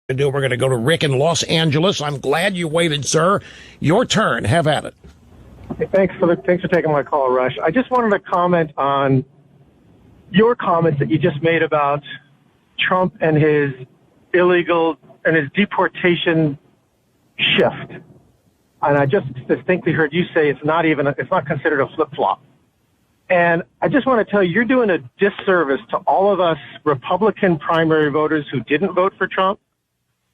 We're going to go to Rick in Los Angeles. I'm glad you waited, sir. Your turn. Have at it. Hey, thanks for taking my call, Rush. I just wanted to comment on your comments that you just made about Trump and his illegal and his deportation shift. And I just distinctly heard you say it's not considered a flip-flop. And I just want to tell you, you're doing a disservice to all of us Republican primary voters who didn't vote for Trump,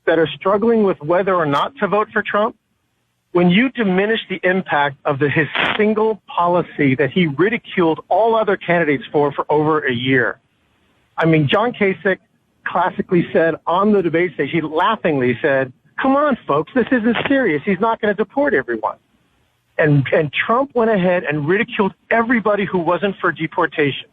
that are struggling with whether or not to vote for Trump, when you diminish the impact of his single policy that he ridiculed all other candidates for over a year. I mean, John Kasich classically said on the debate stage, he laughingly said, come on, folks, this isn't serious. He's not going to deport everyone. And Trump went ahead and ridiculed everybody who wasn't for deportation.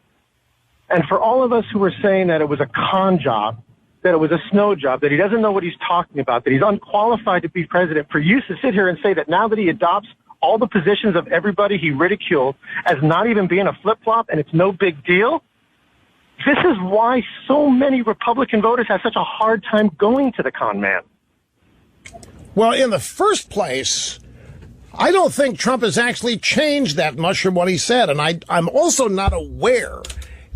And for all of us who were saying that it was a con job, that it was a snow job, that he doesn't know what he's talking about, that he's unqualified to be president, for you to sit here and say that now that he adopts all the positions of everybody he ridiculed as not even being a flip-flop and it's no big deal, this is why so many Republican voters have such a hard time going to the con man. Well, in the first place, I don't think Trump has actually changed that much from what he said. And I'm also not aware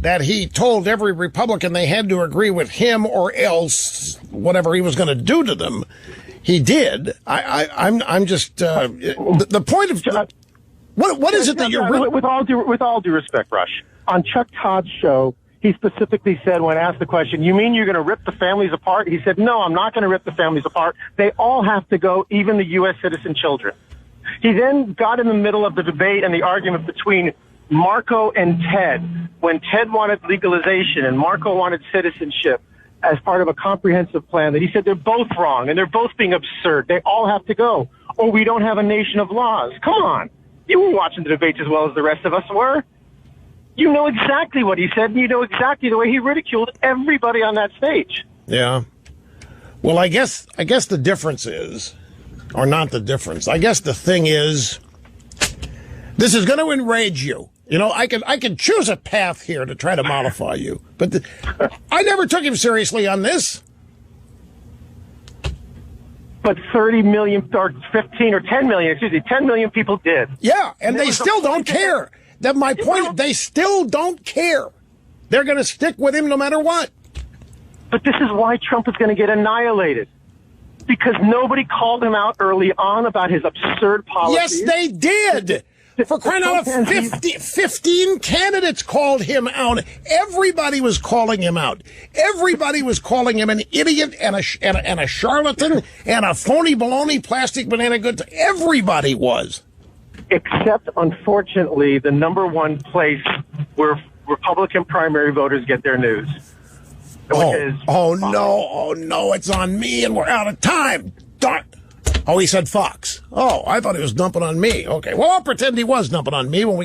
that he told every Republican they had to agree with him or else whatever he was going to do to them. He did. I'm just the point of what is it that you're with all due respect, Rush, on Chuck Todd's show, he specifically said when asked the question, you mean you're going to rip the families apart? He said, no, I'm not going to rip the families apart. They all have to go, even the U.S. citizen children. He then got in the middle of the debate and the argument between Marco and Ted, when Ted wanted legalization and Marco wanted citizenship as part of a comprehensive plan, that he said they're both wrong and they're both being absurd. They all have to go, or we don't have a nation of laws. Come on. You were watching the debates as well as the rest of us were. You know exactly what he said, and you know exactly the way he ridiculed everybody on that stage. Yeah. Well, I guess the difference is, or not the difference, I guess the thing is, this is going to enrage you. You know, I can choose a path here to try to mollify you, but I never took him seriously on this. But 30 million, or 15 or 10 million, 10 million people did. Yeah, and they still don't care. That my point, they still don't care. They're going to stick with him no matter what. But this is why Trump is going to get annihilated. Because nobody called him out early on about his absurd policies. Yes, they did. For crying out loud, 15 candidates called him out. Everybody was calling him out. Everybody was calling him an idiot and a charlatan and a phony baloney plastic banana goods. Everybody was. Except, unfortunately, the number one place where Republican primary voters get their news. Oh, no, it's on me and we're out of time. Darn. Oh, he said Fox. Oh, I thought he was dumping on me. Okay, well, I'll pretend he was dumping on me when we